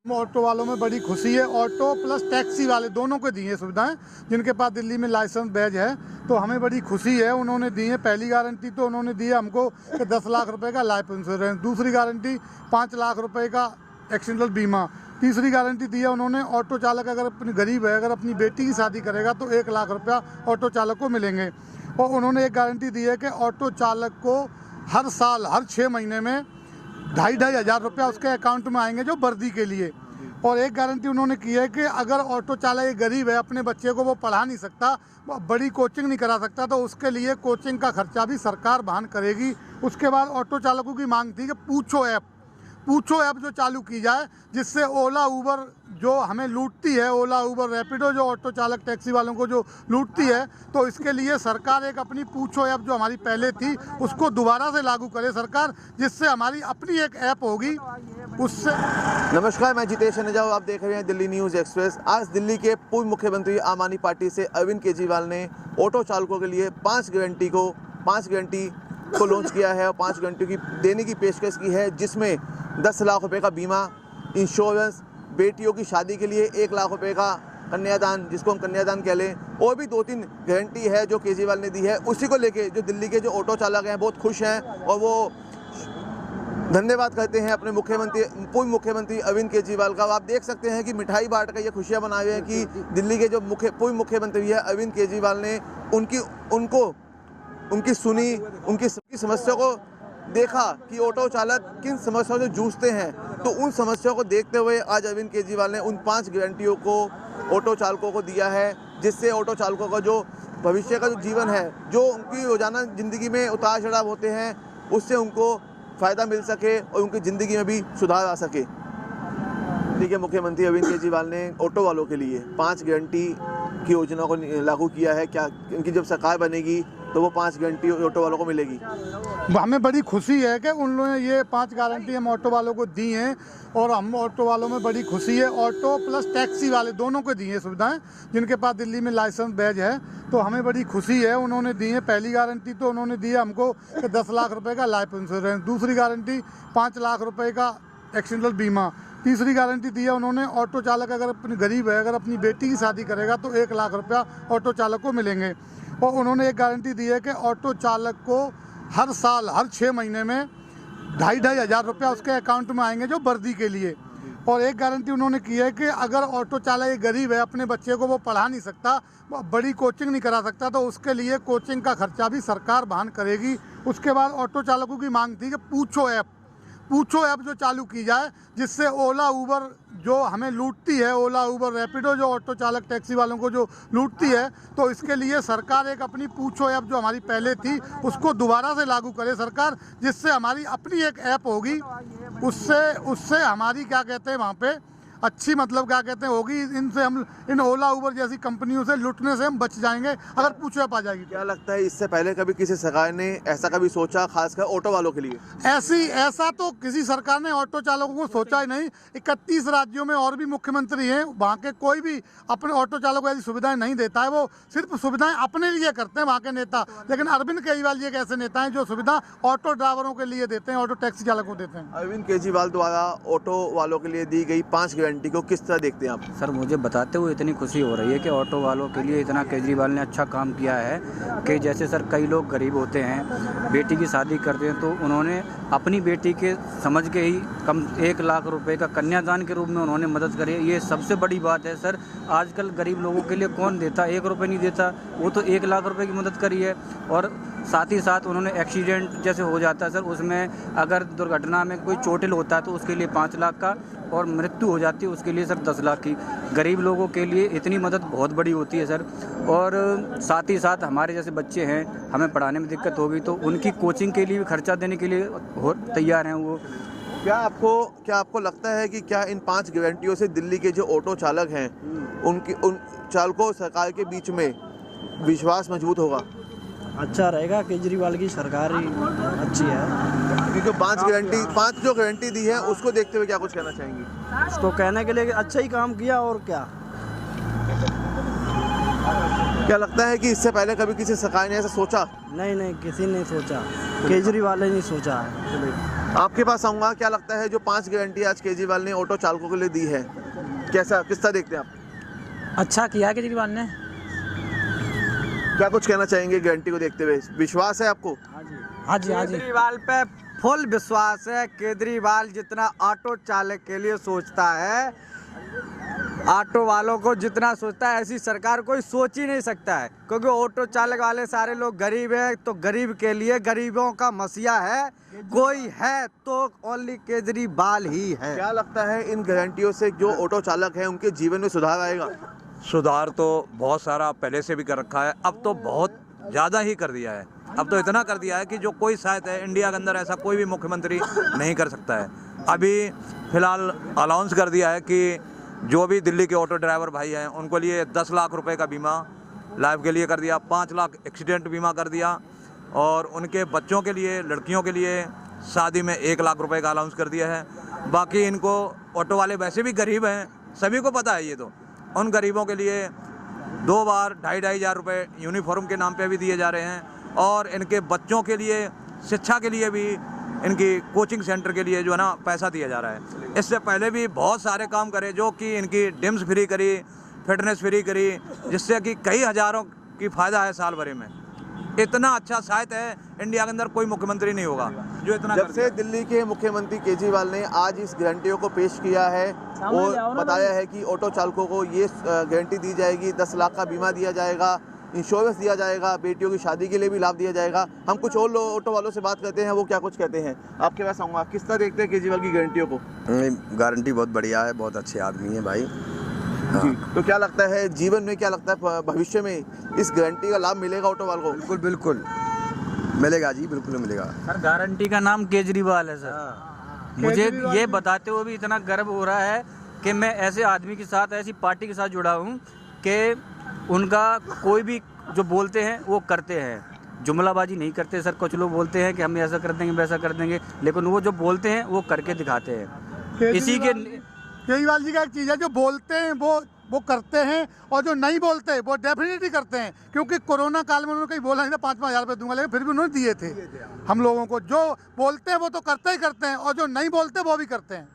Auto वालों में बड़ी खुशी है। ऑटो प्लस टैक्सी वाले दोनों को दी है सुविधाएं। जिनके पास दिल्ली में लाइसेंस बैज है तो हमें बड़ी खुशी है, उन्होंने दी है। पहली गारंटी तो उन्होंने दी है हमको कि 10 लाख रुपए का लाइफ इंश्योरेंस, दूसरी गारंटी 5 लाख रुपए का एक्सीडेंटल बीमा, तीसरी गारंटी दी है उन्होंने ऑटो चालक अगर अपनी गरीब है, अगर अपनी बेटी की शादी करेगा तो 1 लाख रुपया ऑटो चालक को मिलेंगे। और उन्होंने एक गारंटी दी है कि ऑटो चालक को हर साल हर 6 महीने में 2,500 हज़ार रुपया उसके अकाउंट में आएंगे जो वर्दी के लिए। और एक गारंटी उन्होंने की है कि अगर ऑटो चालक गरीब है, अपने बच्चे को वो पढ़ा नहीं सकता, बड़ी कोचिंग नहीं करा सकता, तो उसके लिए कोचिंग का खर्चा भी सरकार वहन करेगी। उसके बाद ऑटो चालकों की मांग थी कि पूछो ऐप जो चालू की जाए, जिससे ओला उबर जो हमें लूटती है, ओला उबर रैपिडो जो ऑटो चालक टैक्सी वालों को जो लूटती है, तो इसके लिए सरकार एक अपनी पूछो ऐप जो हमारी पहले थी उसको दोबारा से लागू करे सरकार, जिससे हमारी अपनी एक ऐप होगी उससे। नमस्कार, मैं जितेश अनुजाव, आप देख रहे हैं दिल्ली न्यूज़ एक्सप्रेस। आज दिल्ली के पूर्व मुख्यमंत्री आम आदमी पार्टी से अरविंद केजरीवाल ने ऑटो चालकों के लिए 5 गारंटी को लॉन्च किया है और 5 गारंटी की देने की पेशकश की है, जिसमें 10 लाख रुपए का बीमा, इंश्योरेंस, बेटियों की शादी के लिए 1 लाख रुपए का कन्यादान, जिसको हम कन्यादान कह लें, और भी 2-3 गारंटी है जो केजरीवाल ने दी है। उसी को लेके जो दिल्ली के जो ऑटो चालक हैं बहुत खुश हैं और वो धन्यवाद करते हैं अपने पूर्व मुख्यमंत्री अरविंद केजरीवाल का। आप देख सकते हैं कि मिठाई बांट कर ये खुशियाँ मना रहे हैं कि दिल्ली के जो पूर्व मुख्यमंत्री है अरविंद केजरीवाल ने उनकी सुनी, उनकी समस्या को देखा कि ऑटो चालक किन समस्याओं से जूझते हैं, तो उन समस्याओं को देखते हुए आज अरविंद केजरीवाल ने उन 5 गारंटियों को ऑटो चालकों को दिया है, जिससे ऑटो चालकों का जो भविष्य का जो जीवन है, जो उनकी रोजाना ज़िंदगी में उतार चढ़ाव होते हैं, उससे उनको फ़ायदा मिल सके और उनकी ज़िंदगी में भी सुधार आ सके। दिल्ली के मुख्यमंत्री अरविंद केजरीवाल ने ऑटो वालों के लिए 5 गारंटी की योजना को लागू किया है। क्या इनकी जब सरकार बनेगी तो वो 5 गारंटी ऑटो वालों को मिलेगी? हमें बड़ी खुशी है कि उन लोगों ने ये 5 गारंटी हम ऑटो वालों को दी हैं और हम ऑटो वालों में बड़ी खुशी है। ऑटो प्लस टैक्सी वाले दोनों को दी हैं सुविधाएं। जिनके पास दिल्ली में लाइसेंस बैज है तो हमें बड़ी खुशी है, उन्होंने दी है। पहली गारंटी तो उन्होंने दी है हमको कि 10 लाख रुपए का लाइफ इंश्योरेंस, दूसरी गारंटी 5 लाख रुपए का एक्सीडेंटल बीमा, तीसरी गारंटी दी है उन्होंने ऑटो चालक अगर अपनी गरीब है, अगर अपनी बेटी की शादी करेगा तो 1 लाख रुपया ऑटो चालक को मिलेंगे। और उन्होंने एक गारंटी दी है कि ऑटो चालक को हर साल हर 6 महीने में 2,500 हज़ार रुपया उसके अकाउंट में आएंगे जो वर्दी के लिए। और एक गारंटी उन्होंने की है कि अगर ऑटो चालक गरीब है, अपने बच्चे को वो पढ़ा नहीं सकता, बड़ी कोचिंग नहीं करा सकता, तो उसके लिए कोचिंग का खर्चा भी सरकार वहन करेगी। उसके बाद ऑटो चालकों की मांग थी कि पूछो ऐप जो चालू की जाए, जिससे ओला उबर जो हमें लूटती है, ओला उबर रैपिडो जो ऑटो चालक टैक्सी वालों को जो लूटती है, तो इसके लिए सरकार एक अपनी पूछो ऐप जो हमारी पहले थी उसको दोबारा से लागू करे सरकार, जिससे हमारी अपनी एक ऐप होगी। उससे हमारी क्या कहते हैं वहाँ पे अच्छी, मतलब क्या कहते हैं होगी, इनसे हम इन ओला उबर जैसी कंपनियों से लुटने से हम बच जाएंगे अगर पूछो ऐप आ जाएगी। क्या लगता है इससे पहले कभी किसी सरकार ने ऐसा कभी सोचा, खासकर ऑटो वालों के लिए? ऐसा तो किसी सरकार ने ऑटो चालकों को सोचा ही नहीं। 31 राज्यों में और भी मुख्यमंत्री हैं, वहाँ के कोई भी अपने ऑटो चालकों को ऐसी सुविधाएं नहीं देता है। वो सिर्फ सुविधाएं अपने लिए करते हैं वहाँ के नेता। लेकिन अरविंद केजरीवाल जी एक ऐसे नेता हैं जो सुविधा ऑटो ड्राइवरों के लिए देते हैं, ऑटो टैक्सी चालकों को देते हैं। अरविंद केजरीवाल द्वारा ऑटो वालों के लिए दी गई 5 गारंटी को किस तरह देखते हैं आप? सर, मुझे बताते हुए इतनी खुशी हो रही है कि ऑटो वालों के लिए इतना केजरीवाल ने अच्छा काम किया है कि जैसे सर कई लोग गरीब होते हैं, बेटी की शादी करते हैं, तो उन्होंने अपनी बेटी के समझ के ही 1 लाख रुपए का कन्यादान के रूप में उन्होंने मदद करी। ये सबसे बड़ी बात है सर। आजकल गरीब लोगों के लिए कौन देता, 1 रुपये नहीं देता, वो तो 1 लाख रुपए की मदद करी है। और साथ ही साथ उन्होंने एक्सीडेंट जैसे हो जाता है सर, उसमें अगर दुर्घटना में कोई चोटिल होता है तो उसके लिए 5 लाख का, और मृत्यु हो जाती है उसके लिए सर 10 लाख की। गरीब लोगों के लिए इतनी मदद बहुत बड़ी होती है सर। और साथ ही साथ हमारे जैसे बच्चे हैं, हमें पढ़ाने में दिक्कत होगी तो उनकी कोचिंग के लिए भी खर्चा देने के लिए तैयार हैं वो। क्या आपको लगता है कि क्या इन 5 गारंटियों से दिल्ली के जो ऑटो चालक हैं उन चालकों और सरकार के बीच में विश्वास मजबूत होगा? अच्छा रहेगा, केजरीवाल की सरकार ही अच्छी है। क्योंकि 5 जो गारंटी दी है उसको देखते हुए क्या कुछ कहना चाहेंगी? उसको कहने के लिए अच्छा ही काम किया, और क्या। क्या लगता है कि इससे पहले कभी किसी सरकार ने ऐसा सोचा? नहीं, किसी ने सोचा। केजरीवाल ने नहीं सोचा है। आपके पास आऊँगा, क्या लगता है जो 5 गारंटी आज केजरीवाल ने ऑटो चालकों के लिए दी है, किसका देखते हैं आप? अच्छा किया केजरीवाल ने। क्या कुछ कहना चाहेंगे गारंटी को देखते हुए? विश्वास है आपको? हाँ जी हाँ जी। केजरीवाल पे फुल विश्वास है। केजरीवाल जितना ऑटो चालक के लिए सोचता है, ऑटो वालों को जितना सोचता है, ऐसी सरकार कोई सोच ही नहीं सकता है। क्योंकि ऑटो चालक वाले सारे लोग गरीब हैं, तो गरीब के लिए गरीबों का मसीहा है। कोई है तो ओनली केजरीवाल ही है। क्या लगता है इन गारंटियों से जो ऑटो चालक हैं उनके जीवन में सुधार आएगा? सुधार तो बहुत सारा पहले से भी कर रखा है, अब तो बहुत ज़्यादा ही कर दिया है। अब तो इतना कर दिया है कि जो कोई शायद है इंडिया के अंदर ऐसा कोई भी मुख्यमंत्री नहीं कर सकता है। अभी फिलहाल अनाउंस कर दिया है कि जो भी दिल्ली के ऑटो ड्राइवर भाई हैं उनको लिए 10 लाख रुपए का बीमा लाइफ के लिए कर दिया, 5 लाख एक्सीडेंट बीमा कर दिया, और उनके बच्चों के लिए, लड़कियों के लिए शादी में 1 लाख रुपए का अनाउंस कर दिया है। बाकी इनको ऑटो वाले वैसे भी गरीब हैं, सभी को पता है ये तो। उन गरीबों के लिए 2 बार 2,500 हज़ार रुपये यूनिफॉर्म के नाम पे भी दिए जा रहे हैं, और इनके बच्चों के लिए शिक्षा के लिए भी, इनकी कोचिंग सेंटर के लिए जो है ना पैसा दिया जा रहा है। इससे पहले भी बहुत सारे काम करे, जो कि इनकी डिम्स फ्री करी, फिटनेस फ्री करी, जिससे कि कई हज़ारों की फ़ायदा है साल भर में। इतना अच्छा शायद है इंडिया के अंदर कोई मुख्यमंत्री नहीं होगा जो इतना। जब से दिल्ली के मुख्यमंत्री केजरीवाल ने आज इस गारंटियों को पेश किया है और बताया है कि ऑटो चालकों को ये गारंटी दी जाएगी, 10 लाख का बीमा दिया जाएगा, इंश्योरेंस दिया जाएगा, बेटियों की शादी के लिए भी लाभ दिया जाएगा। हम कुछ और ऑटो वालों से बात करते हैं, वो क्या कुछ कहते हैं। आपके पास आऊँगा, किस तरह देखते हैं केजरीवाल की गारंटियों को? गारंटी बहुत बढ़िया है, बहुत अच्छे आदमी है भाई। जी, तो क्या लगता है जीवन में, क्या लगता है भविष्य में इस गारंटी का लाभ मिलेगा ऑटो वालों को? बिल्कुल बिल्कुल मिलेगा जी, बिल्कुल मिलेगा। सर गारंटी का नाम केजरीवाल है सर। मुझे ये बताते हुए भी इतना गर्व हो रहा है कि मैं ऐसे आदमी के साथ, ऐसी पार्टी के साथ जुड़ा हूँ कि उनका कोई भी जो बोलते हैं वो करते हैं, जुमलाबाजी नहीं करते सर। कुछ लोग बोलते हैं कि हम ऐसा कर देंगे, वैसा कर देंगे, लेकिन वो जो बोलते हैं वो करके दिखाते हैं। इसी के केजरीवाल जी का एक चीज़ है, जो बोलते हैं वो करते हैं, और जो नहीं बोलते वो डेफिनेटली करते हैं। क्योंकि कोरोना काल में उन्होंने कहीं बोला नहीं था 5-5 हज़ार रुपये दूंगा, लेकिन फिर भी उन्होंने दिए थे हम लोगों को। जो बोलते हैं वो तो करते ही करते हैं, और जो नहीं बोलते वो भी करते हैं।